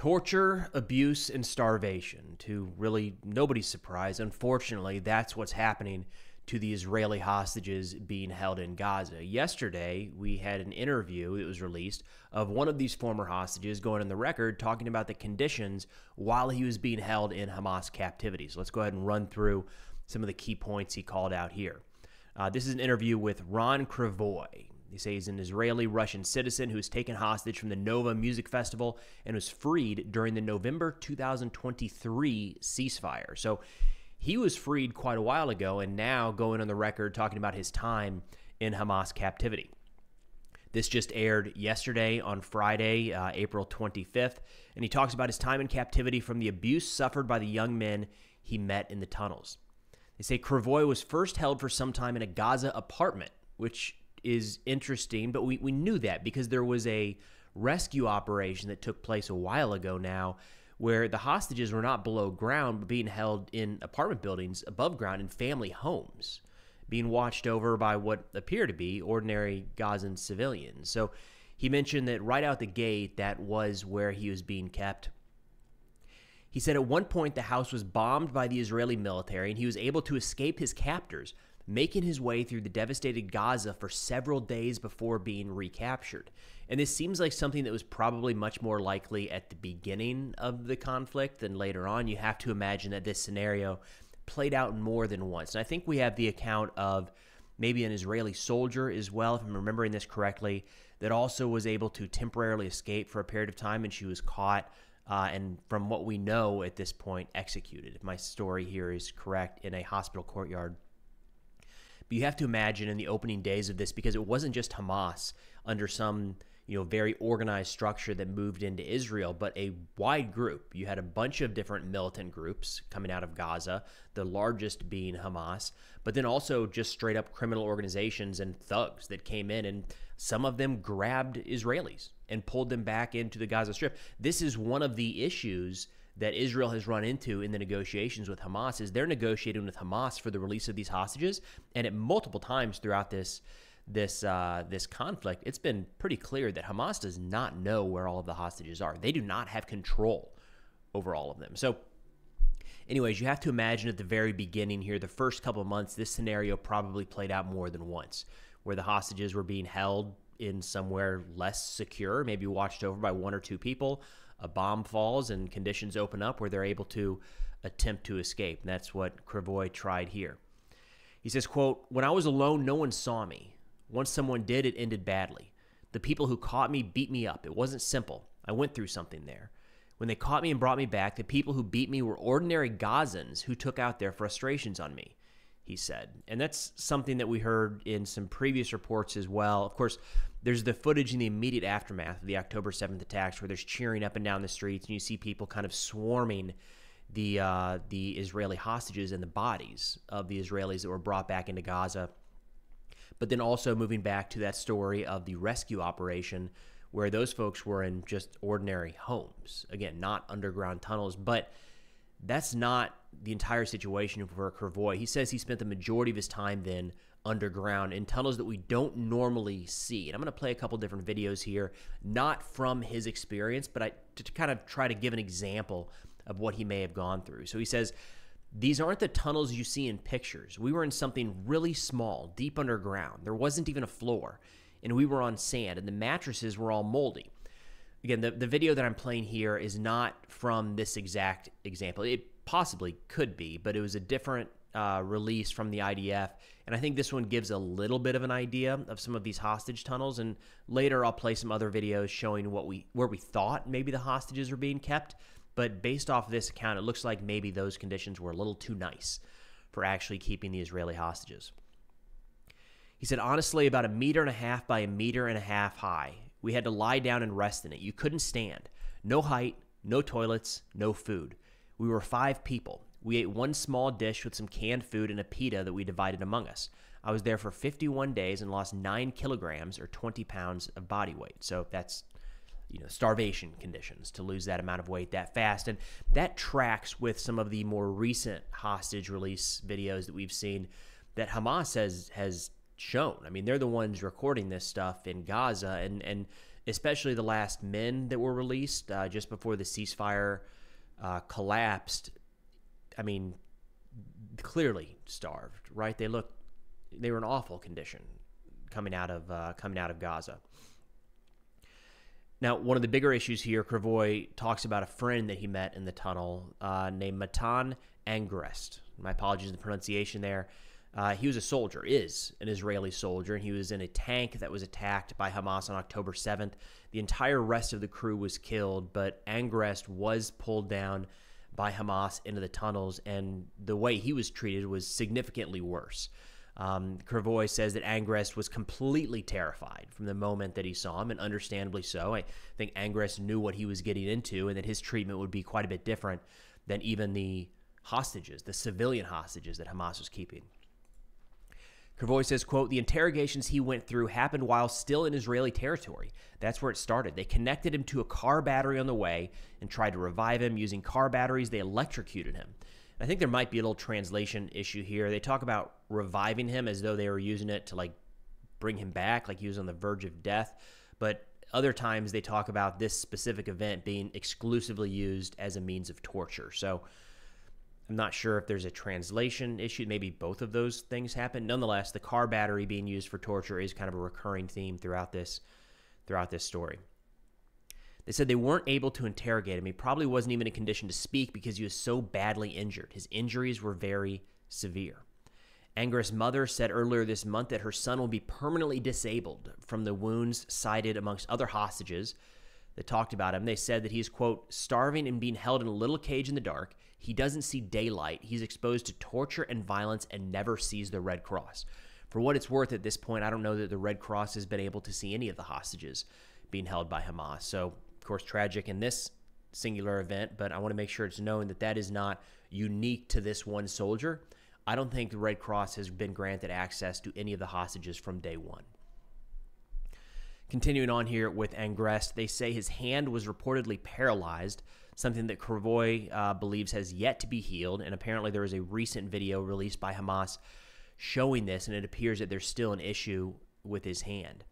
Torture, abuse, and starvation, to really nobody's surprise. Unfortunately, that's what's happening to the Israeli hostages being held in Gaza. Yesterday, we had an interview that was released of one of these former hostages going on the record talking about the conditions while he was being held in Hamas captivity. So let's go ahead and run through some of the key points he called out here. This is an interview with Krivoi. They say he's an Israeli-Russian citizen who was taken hostage from the Nova Music Festival and was freed during the November 2023 ceasefire. So he was freed quite a while ago and now going on the record talking about his time in Hamas captivity. This just aired yesterday on Friday, April 25th, and he talks about his time in captivity from the abuse suffered by the young men he met in the tunnels. They say Krivoi was first held for some time in a Gaza apartment, which is interesting, but we knew that because there was a rescue operation that took place a while ago now where the hostages were not below ground but being held in apartment buildings above ground in family homes, being watched over by what appear to be ordinary Gazan civilians. So he mentioned that right out the gate, that was where he was being kept. He said at one point the house was bombed by the Israeli military and he was able to escape his captors, making his way through the devastated Gaza for several days before being recaptured. And this seems like something that was probably much more likely at the beginning of the conflict than later on. You have to imagine that this scenario played out more than once. And I think we have the account of maybe an Israeli soldier as well, if I'm remembering this correctly, that also was able to temporarily escape for a period of time, and she was caught and from what we know at this point, executed, if my story here is correct, in a hospital courtyard. But you have to imagine in the opening days of this, because it wasn't just Hamas under some very organized structure that moved into Israel, but a wide group. You had a bunch of different militant groups coming out of Gaza, the largest being Hamas, but then also just straight up criminal organizations and thugs that came in, and some of them grabbed Israelis and pulled them back into the Gaza Strip. This is one of the issues that Israel has run into in the negotiations with Hamas, is they're negotiating with Hamas for the release of these hostages, and at multiple times throughout this conflict, it's been pretty clear that Hamas does not know where all of the hostages are. They do not have control over all of them. So anyways, you have to imagine at the very beginning here, the first couple of months, this scenario probably played out more than once, where the hostages were being held in somewhere less secure, maybe watched over by one or two people. A bomb falls and conditions open up where they're able to attempt to escape. And that's what Krivoi tried here. He says, quote, "When I was alone, no one saw me. Once someone did, it ended badly. The people who caught me beat me up. It wasn't simple. I went through something there. When they caught me and brought me back, the people who beat me were ordinary Gazans who took out their frustrations on me," he said. And that's something that we heard in some previous reports as well. Of course, there's the footage in the immediate aftermath of the October 7th attacks where there's cheering up and down the streets, and you see people kind of swarming the Israeli hostages and the bodies of the Israelis that were brought back into Gaza. But then also moving back to that story of the rescue operation where those folks were in just ordinary homes. Again, not underground tunnels, but that's not the entire situation for Krivoi. He says he spent the majority of his time then underground in tunnels that we don't normally see. And I'm going to play a couple different videos here, not from his experience, but to kind of try to give an example of what he may have gone through. So he says, "These aren't the tunnels you see in pictures. We were in something really small, deep underground. There wasn't even a floor, and we were on sand, and the mattresses were all moldy." Again, the video that I'm playing here is not from this exact example. It possibly could be, but it was a different release from the IDF, and I think this one gives a little bit of an idea of some of these hostage tunnels, and later I'll play some other videos showing where we thought maybe the hostages were being kept, but based off this account, it looks like maybe those conditions were a little too nice for actually keeping the Israeli hostages. He said, "Honestly, about 1.5 by 1.5 meters high. We had to lie down and rest in it. You couldn't stand. No height, no toilets, no food. We were 5 people. We ate one small dish with some canned food and a pita that we divided among us. I was there for 51 days and lost 9 kilograms or 20 pounds of body weight." So that's starvation conditions to lose that amount of weight that fast. And that tracks with some of the more recent hostage release videos that we've seen that Hamas has shown. I mean, they're the ones recording this stuff in Gaza, and especially the last men that were released just before the ceasefire collapsed. I mean, clearly starved, right? They were in awful condition coming out of Gaza. Now, one of the bigger issues here, Krivoi talks about a friend that he met in the tunnel named Matan Angrest. My apologies for the pronunciation there. He was a soldier, is an Israeli soldier, and he was in a tank that was attacked by Hamas on October 7th. The entire rest of the crew was killed, but Angrest was pulled down by Hamas into the tunnels, and the way he was treated was significantly worse. Krivoi says that Angrest was completely terrified from the moment that he saw him, and understandably so. I think Angrest knew what he was getting into, and that his treatment would be quite a bit different than even the hostages, the civilian hostages that Hamas was keeping. Krivoi says, quote, "The interrogations he went through happened while still in Israeli territory. That's where it started. They connected him to a car battery on the way and tried to revive him. Using car batteries, they electrocuted him." I think there might be a little translation issue here. They talk about reviving him as though they were using it to, like, bring him back, like he was on the verge of death. But other times they talk about this specific event being exclusively used as a means of torture. So I'm not sure if there's a translation issue. Maybe both of those things happen. Nonetheless, the car battery being used for torture is kind of a recurring theme throughout this story. They said they weren't able to interrogate him. He probably wasn't even in condition to speak because he was so badly injured. His injuries were very severe. Angrest's mother said earlier this month that her son will be permanently disabled from the wounds cited amongst other hostages that talked about him. They said that he's, quote, "starving and being held in a little cage in the dark. He doesn't see daylight. He's exposed to torture and violence and never sees the Red Cross." For what it's worth at this point, I don't know that the Red Cross has been able to see any of the hostages being held by Hamas. So, of course, tragic in this singular event, but I want to make sure it's known that that is not unique to this one soldier. I don't think the Red Cross has been granted access to any of the hostages from day one. Continuing on here with Angrest, they say his hand was reportedly paralyzed, something that Krivoi believes has yet to be healed, and apparently there was a recent video released by Hamas showing this, and it appears that there's still an issue with his hand.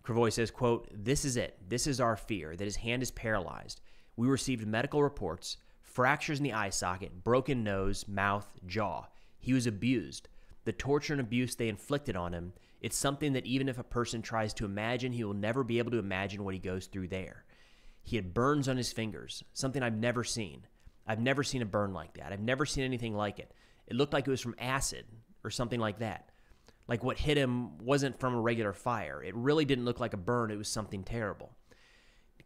Krivoi says, quote, "This is it. This is our fear, that his hand is paralyzed. We received medical reports, fractures in the eye socket, broken nose, mouth, jaw. He was abused. The torture and abuse they inflicted on him, it's something that even if a person tries to imagine, he will never be able to imagine what he goes through there. He had burns on his fingers, something I've never seen. I've never seen a burn like that. I've never seen anything like it. It looked like it was from acid or something like that. Like what hit him wasn't from a regular fire. It really didn't look like a burn. It was something terrible."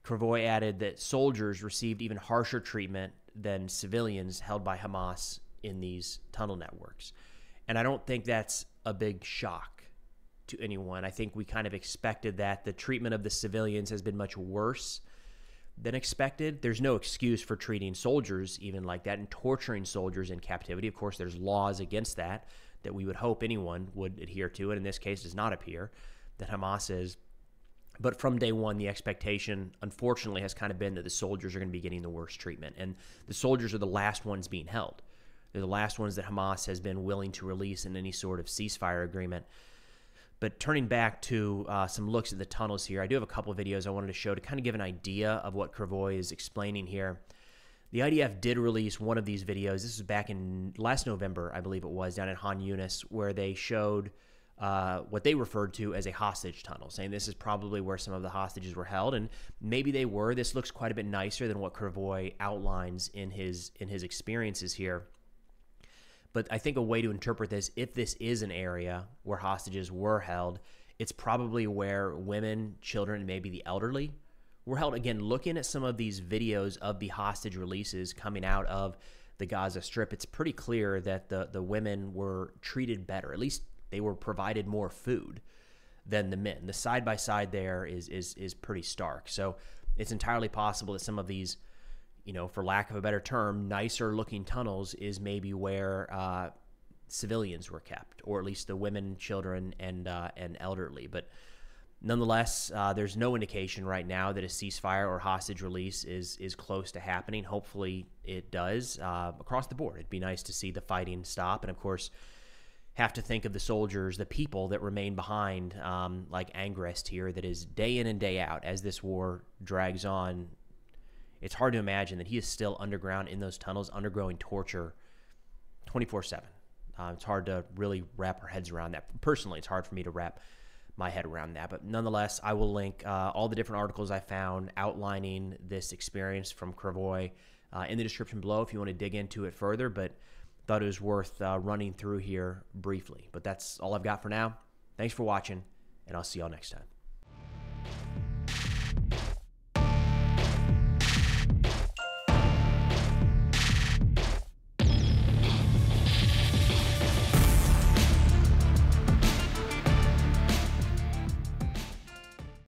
Krivoi added that soldiers received even harsher treatment than civilians held by Hamas in these tunnel networks. And I don't think that's a big shock to anyone. I think we kind of expected that. The treatment of the civilians has been much worse than expected. There's no excuse for treating soldiers even like that and torturing soldiers in captivity. Of course, there's laws against that we would hope anyone would adhere to, and in this case does not appear that Hamas is. But from day one, the expectation, unfortunately, has kind of been that the soldiers are going to be getting the worst treatment, and the soldiers are the last ones being held. They're the last ones that Hamas has been willing to release in any sort of ceasefire agreement. But turning back to some looks at the tunnels here, I do have a couple of videos I wanted to show to kind of give an idea of what Krivoi is explaining here. The IDF did release one of these videos. This was back in last November, I believe it was, down at Han Yunis, where they showed what they referred to as a hostage tunnel, saying this is probably where some of the hostages were held, and maybe they were. This looks quite a bit nicer than what Krivoi outlines in his experiences here. But I think a way to interpret this, if this is an area where hostages were held, it's probably where women, children, and maybe the elderly were held. Again, looking at some of these videos of the hostage releases coming out of the Gaza Strip, it's pretty clear that the women were treated better. At least they were provided more food than the men. The side-by-side there is pretty stark. So it's entirely possible that some of these, for lack of a better term, nicer-looking tunnels is maybe where civilians were kept, or at least the women, children, and elderly. But nonetheless, there's no indication right now that a ceasefire or hostage release is close to happening. Hopefully it does across the board. It'd be nice to see the fighting stop. And, of course, have to think of the soldiers, the people that remain behind, like Angrest here, that is day in and day out as this war drags on. It's hard to imagine that he is still underground in those tunnels, undergoing torture 24/7. It's hard to really wrap our heads around that. Personally, it's hard for me to wrap my head around that. But nonetheless, I will link all the different articles I found outlining this experience from Krivoi in the description below if you want to dig into it further. But thought it was worth running through here briefly. But that's all I've got for now. Thanks for watching, and I'll see y'all next time.